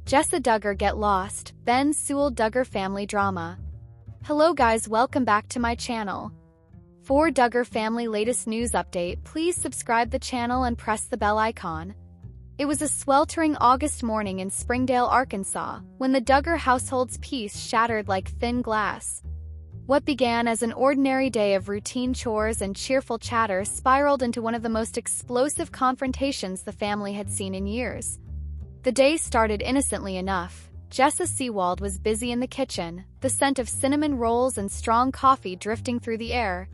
Jessa Duggar get lost, Ben Sewald Duggar family drama. Hello guys, welcome back to my channel. For Duggar family latest news update, please subscribe the channel and press the bell icon. It was a sweltering August morning in Springdale, Arkansas, when the Duggar household's peace shattered like thin glass. What began as an ordinary day of routine chores and cheerful chatter spiraled into one of the most explosive confrontations the family had seen in years. The day started innocently enough. Jessa Sewald was busy in the kitchen, the scent of cinnamon rolls and strong coffee drifting through the air.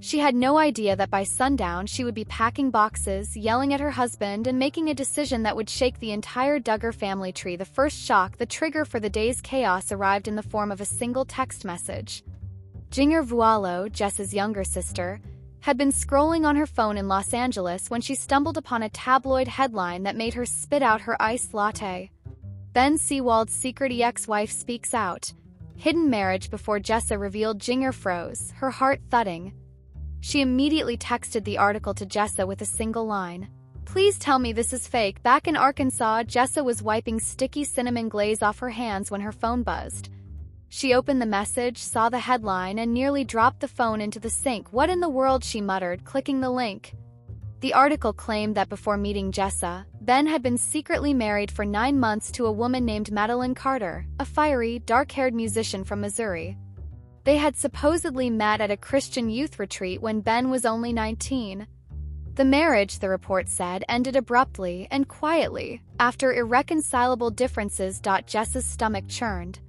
She had no idea that by sundown she would be packing boxes, yelling at her husband, and making a decision that would shake the entire Duggar family tree. The first shock, the trigger for the day's chaos, arrived in the form of a single text message. Jinger Vualo, Jessa's younger sister, had been scrolling on her phone in Los Angeles when she stumbled upon a tabloid headline that made her spit out her iced latte. Ben Sewald's secret ex-wife speaks out. Hidden marriage. Before Jessa revealed, Jinger froze, her heart thudding. She immediately texted the article to Jessa with a single line. "Please tell me this is fake." Back in Arkansas, Jessa was wiping sticky cinnamon glaze off her hands when her phone buzzed. She opened the message, saw the headline, and nearly dropped the phone into the sink. "What in the world?" she muttered, clicking the link. The article claimed that before meeting Jessa, Ben had been secretly married for 9 months to a woman named Madeline Carter, a fiery, dark-haired musician from Missouri. They had supposedly met at a Christian youth retreat when Ben was only 19. The marriage, the report said, ended abruptly and quietly, after irreconcilable differences. Jessa's stomach churned.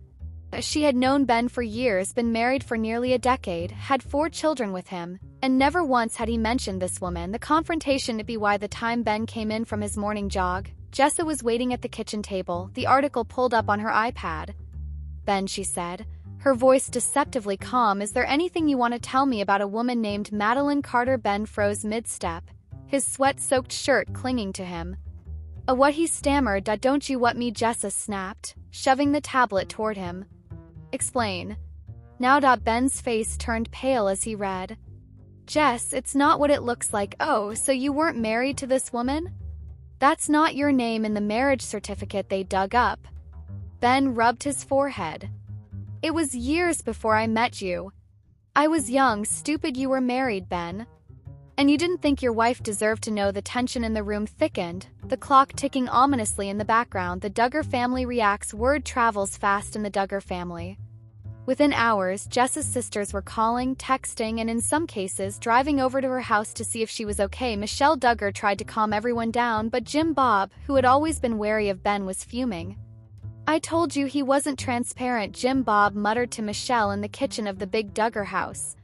She had known Ben for years, been married for nearly a decade, had 4 children with him, and never once had he mentioned this woman. The confrontation to be why the time Ben came in from his morning jog, Jessa was waiting at the kitchen table, the article pulled up on her iPad. "Ben," she said, her voice deceptively calm, "is there anything you want to tell me about a woman named Madeline Carter?" Ben froze mid-step, his sweat-soaked shirt clinging to him. What?" he stammered. "Don't you want me?" Jessa snapped, shoving the tablet toward him. "Explain." Now. Ben's face turned pale as he read. "Jess, it's not what it looks like." "Oh, so you weren't married to this woman?" "That's not your name in the marriage certificate they dug up." Ben rubbed his forehead. "It was years before I met you. I was young, stupid. You were married, Ben. And you didn't think your wife deserved to know." The tension in the room thickened, the clock ticking ominously in the background. The Duggar family reacts. Word travels fast in the Duggar family. Within hours, Jessa's sisters were calling, texting, and in some cases driving over to her house to see if she was okay. Michelle Duggar tried to calm everyone down, but Jim Bob, who had always been wary of Ben, was fuming. "I told you he wasn't transparent," Jim Bob muttered to Michelle in the kitchen of the big Duggar house.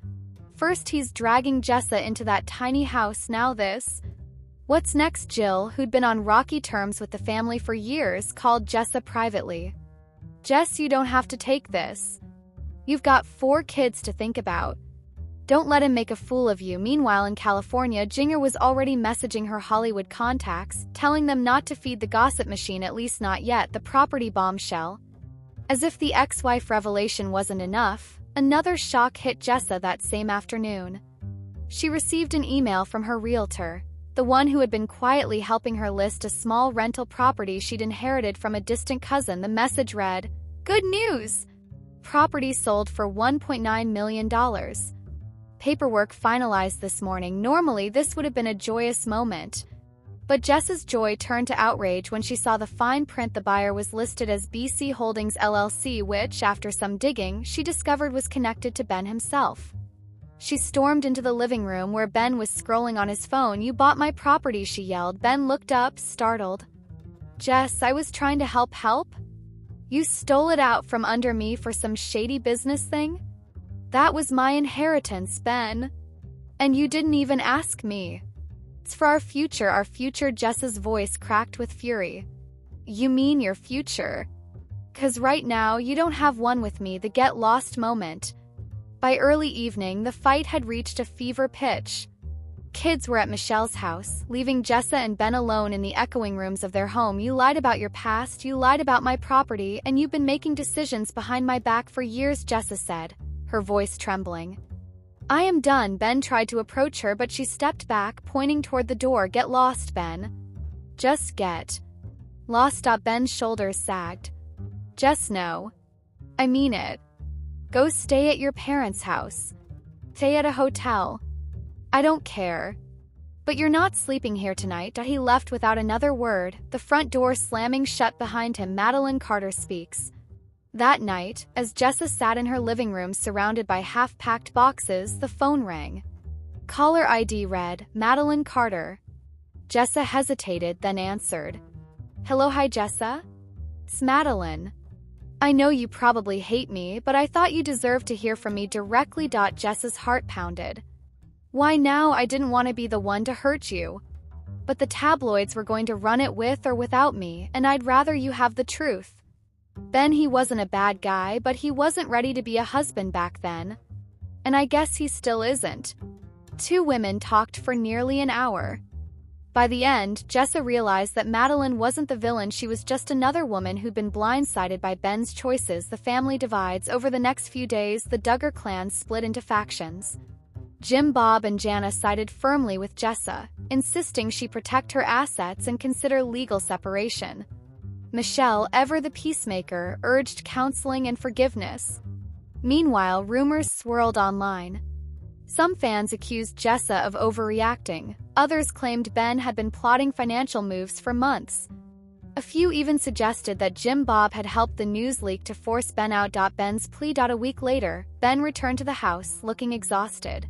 "First he's dragging Jessa into that tiny house, now this. What's next?" Jill, who'd been on rocky terms with the family for years, called Jessa privately. "Jess, you don't have to take this. You've got 4 kids to think about. Don't let him make a fool of you." Meanwhile, in California, Jinger was already messaging her Hollywood contacts, telling them not to feed the gossip machine, at least not yet. The property bombshell. As if the ex-wife revelation wasn't enough, another shock hit Jessa that same afternoon. She received an email from her realtor, the one who had been quietly helping her list a small rental property she'd inherited from a distant cousin. The message read, "Good news! Property sold for $1.9 million. Paperwork finalized this morning." Normally, this would have been a joyous moment. But Jessa's joy turned to outrage when she saw the fine print. The buyer was listed as BC Holdings LLC, which, after some digging, she discovered was connected to Ben himself. She stormed into the living room where Ben was scrolling on his phone. "You bought my property," she yelled. Ben looked up, startled. "Jess, I was trying to help? You stole it out from under me for some shady business thing? That was my inheritance, Ben. And you didn't even ask me. It's for our future." Jessa's voice cracked with fury. "You mean your future? 'Cause right now, you don't have one with me." The get lost moment. By early evening, the fight had reached a fever pitch. Kids were at Michelle's house, leaving Jessa and Ben alone in the echoing rooms of their home. "You lied about your past, you lied about my property, and you've been making decisions behind my back for years," Jessa said, her voice trembling. "I am done." Ben tried to approach her, but she stepped back, pointing toward the door. "Get lost, Ben. Just get Lost. Ben's shoulders sagged. Jess, no. I mean it. Go stay at your parents' house. Stay at a hotel. I don't care. But you're not sleeping here tonight. He left without another word, the front door slamming shut behind him. Madeline Carter speaks. That night, as Jessa sat in her living room surrounded by half-packed boxes, the phone rang. Caller ID read, Madeline Carter. Jessa hesitated, then answered. Hello, hi Jessa? It's Madeline. I know you probably hate me, but I thought you deserved to hear from me directly. Jessa's heart pounded. Why now? I didn't want to be the one to hurt you. But the tabloids were going to run it with or without me, and I'd rather you have the truth. Ben, he wasn't a bad guy, but he wasn't ready to be a husband back then. And I guess he still isn't. Two women talked for nearly an hour. By the end, Jessa realized that Madeline wasn't the villain. She was just another woman who'd been blindsided by Ben's choices. The family divides. Over the next few days, the Duggar clan split into factions. Jim, Bob, and Jana sided firmly with Jessa, insisting she protect her assets and consider legal separation. Michelle, ever the peacemaker, urged counseling and forgiveness. Meanwhile, rumors swirled online. Some fans accused Jessa of overreacting. Others claimed Ben had been plotting financial moves for months. A few even suggested that Jim Bob had helped the news leak to force Ben out. Ben's plea. A week later, Ben returned to the house, looking exhausted.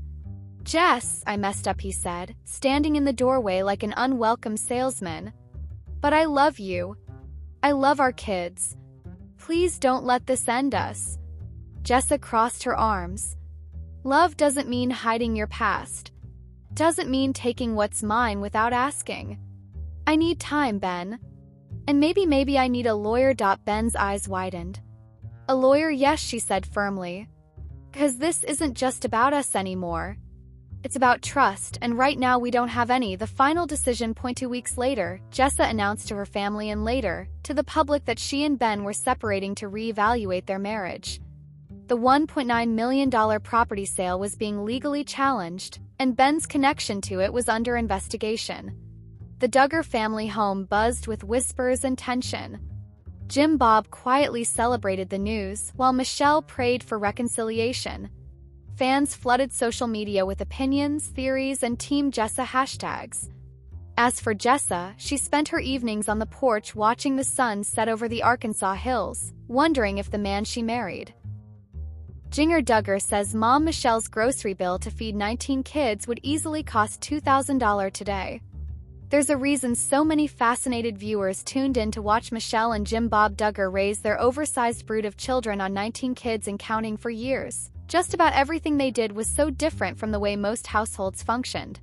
Jess, I messed up, he said, standing in the doorway like an unwelcome salesman. But I love you. I love our kids. Please don't let this end us. Jessa crossed her arms. Love doesn't mean hiding your past. Doesn't mean taking what's mine without asking. I need time, Ben. And maybe I need a lawyer. Ben's eyes widened. A lawyer, yes, she said firmly. 'Cause this isn't just about us anymore. It's about trust, and right now we don't have any. The final decision. 2 weeks later, Jessa announced to her family and later, to the public, that she and Ben were separating to reevaluate their marriage. The $1.9 million property sale was being legally challenged, and Ben's connection to it was under investigation. The Duggar family home buzzed with whispers and tension. Jim Bob quietly celebrated the news, while Michelle prayed for reconciliation. Fans flooded social media with opinions, theories, and Team Jessa hashtags. As for Jessa, she spent her evenings on the porch watching the sun set over the Arkansas hills, wondering if the man she married. Jinger Duggar says Mom Michelle's grocery bill to feed 19 kids would easily cost $2,000 today. There's a reason so many fascinated viewers tuned in to watch Michelle and Jim Bob Duggar raise their oversized brood of children on 19 kids and counting for years. Just about everything they did was so different from the way most households functioned.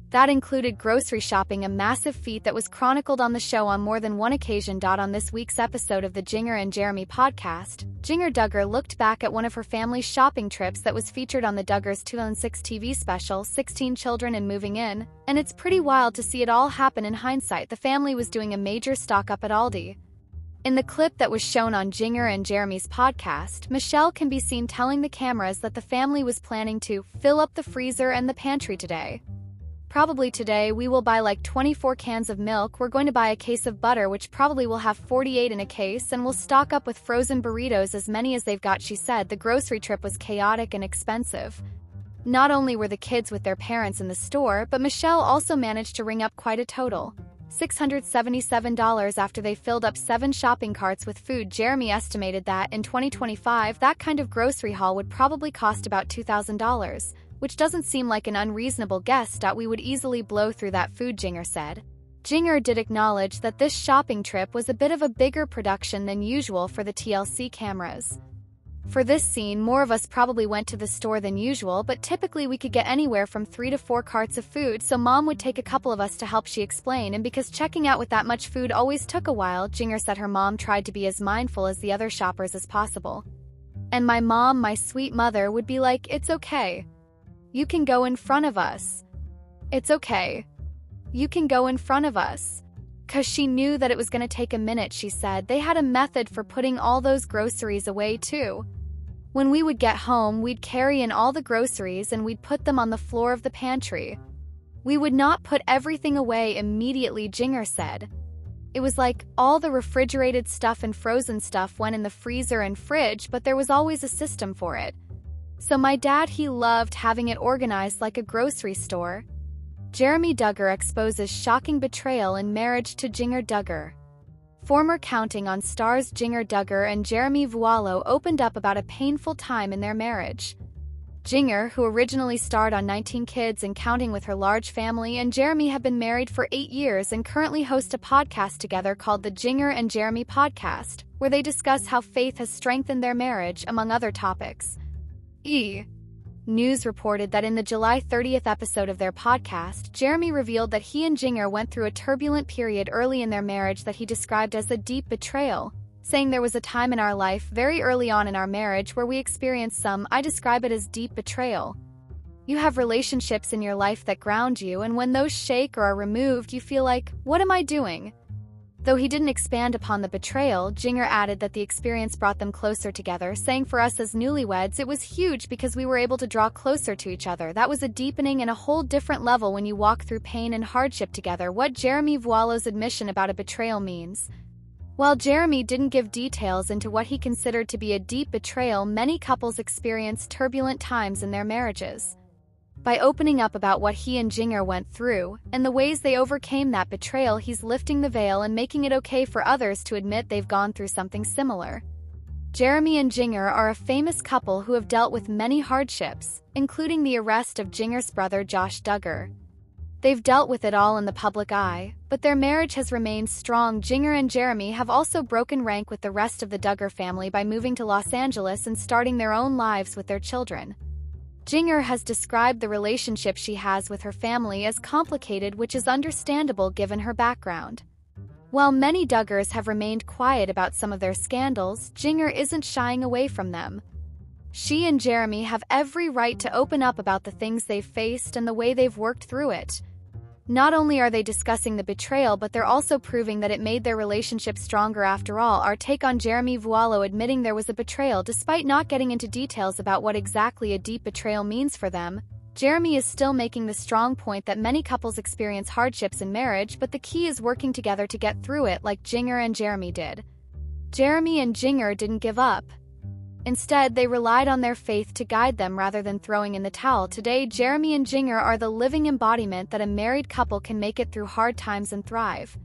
That included grocery shopping, a massive feat that was chronicled on the show on more than one occasion. On this week's episode of the Jinger and Jeremy podcast, Jinger Duggar looked back at one of her family's shopping trips that was featured on the Duggars' 2006 TV special, 16 Children and Moving In, and it's pretty wild to see it all happen in hindsight. The family was doing a major stock-up at Aldi. In the clip that was shown on Jinger and Jeremy's podcast, Michelle can be seen telling the cameras that the family was planning to fill up the freezer and the pantry today. Probably today we will buy like 24 cans of milk. We're going to buy a case of butter, which probably will have 48 in a case, and we'll stock up with frozen burritos, as many as they've got, she said. The grocery trip was chaotic and expensive. Not only were the kids with their parents in the store, but Michelle also managed to ring up quite a total. $677 after they filled up 7 shopping carts with food. Jeremy estimated that, in 2025, that kind of grocery haul would probably cost about $2,000, which doesn't seem like an unreasonable guess. We would easily blow through that food, Jinger said. Jinger did acknowledge that this shopping trip was a bit of a bigger production than usual for the TLC cameras. For this scene, more of us probably went to the store than usual, but typically we could get anywhere from 3 to 4 carts of food, so Mom would take a couple of us to help, she explained, and because checking out with that much food always took a while, Jinger said her mom tried to be as mindful as the other shoppers as possible. And my mom, my sweet mother, would be like, "It's okay. You can go in front of us. It's okay. You can go in front of us." 'Cause she knew that it was going to take a minute, she said. They had a method for putting all those groceries away too. When we would get home, we'd carry in all the groceries and we'd put them on the floor of the pantry. We would not put everything away immediately, Jinger said. It was like all the refrigerated stuff and frozen stuff went in the freezer and fridge, but there was always a system for it. So my dad, he loved having it organized like a grocery store. Jeremy Duggar exposes shocking betrayal in marriage to Jinger Duggar. Former Counting on stars Jinger Duggar and Jeremy Vuolo opened up about a painful time in their marriage. Jinger, who originally starred on 19 Kids and Counting with her large family, and Jeremy have been married for 8 years and currently host a podcast together called the Jinger and Jeremy Podcast, where they discuss how faith has strengthened their marriage, among other topics. News reported that in the July 30th episode of their podcast, Jeremy revealed that he and Jinger went through a turbulent period early in their marriage that he described as a deep betrayal, saying there was a time in our life very early on in our marriage where we experienced some, I describe it as deep betrayal. You have relationships in your life that ground you, and when those shake or are removed, you feel like, what am I doing? Though he didn't expand upon the betrayal, Jinger added that the experience brought them closer together, saying for us as newlyweds it was huge because we were able to draw closer to each other. That was a deepening and a whole different level when you walk through pain and hardship together. What Jeremy Vuolo's admission about a betrayal means. While Jeremy didn't give details into what he considered to be a deep betrayal, many couples experience turbulent times in their marriages. By opening up about what he and Jinger went through, and the ways they overcame that betrayal, he's lifting the veil and making it okay for others to admit they've gone through something similar. Jeremy and Jinger are a famous couple who have dealt with many hardships, including the arrest of Jinger's brother Josh Duggar. They've dealt with it all in the public eye, but their marriage has remained strong. Jinger and Jeremy have also broken rank with the rest of the Duggar family by moving to Los Angeles and starting their own lives with their children. Jinger has described the relationship she has with her family as complicated, which is understandable given her background. While many Duggars have remained quiet about some of their scandals, Jinger isn't shying away from them. She and Jeremy have every right to open up about the things they've faced and the way they've worked through it. Not only are they discussing the betrayal, but they're also proving that it made their relationship stronger after all. Our take on Jeremy Vuolo admitting there was a betrayal. Despite not getting into details about what exactly a deep betrayal means for them, Jeremy is still making the strong point that many couples experience hardships in marriage, but the key is working together to get through it like Jinger and Jeremy did. Jeremy and Jinger didn't give up. Instead, they relied on their faith to guide them rather than throwing in the towel. Today, Jeremy and Jinger are the living embodiment that a married couple can make it through hard times and thrive.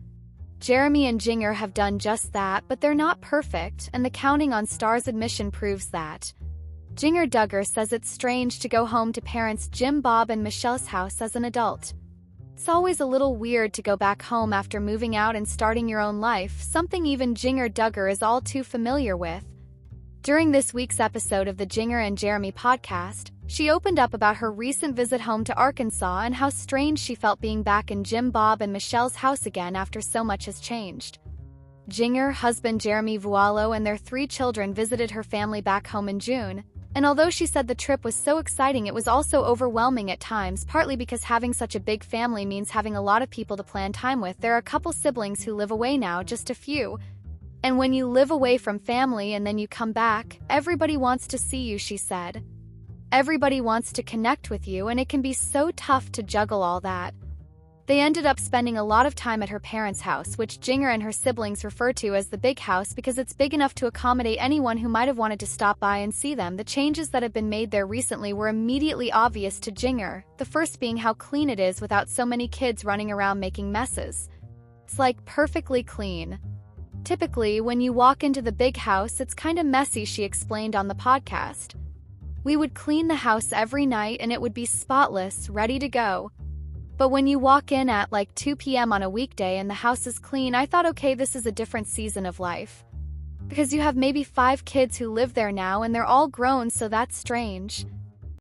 Jeremy and Jinger have done just that, but they're not perfect, and the Counting on Stars admission proves that. Jinger Duggar says it's strange to go home to parents Jim, Bob, and Michelle's house as an adult. It's always a little weird to go back home after moving out and starting your own life, something even Jinger Duggar is all too familiar with. During this week's episode of the Jinger and Jeremy podcast, she opened up about her recent visit home to Arkansas and how strange she felt being back in Jim, Bob, and Michelle's house again after so much has changed. Jinger, husband Jeremy Vuolo, and their 3 children visited her family back home in June, and although she said the trip was so exciting, it was also overwhelming at times, partly because having such a big family means having a lot of people to plan time with. There are a couple siblings who live away now, just a few. And when you live away from family and then you come back, everybody wants to see you, she said. Everybody wants to connect with you, and it can be so tough to juggle all that. They ended up spending a lot of time at her parents' house, which Jinger and her siblings refer to as the big house because it's big enough to accommodate anyone who might have wanted to stop by and see them. The changes that have been made there recently were immediately obvious to Jinger, the first being how clean it is without so many kids running around making messes. It's like perfectly clean. Typically, when you walk into the big house, it's kind of messy, she explained on the podcast. We would clean the house every night and it would be spotless, ready to go. But when you walk in at like 2 p.m. on a weekday and the house is clean, I thought, okay, this is a different season of life. Because you have maybe 5 kids who live there now and they're all grown, so that's strange.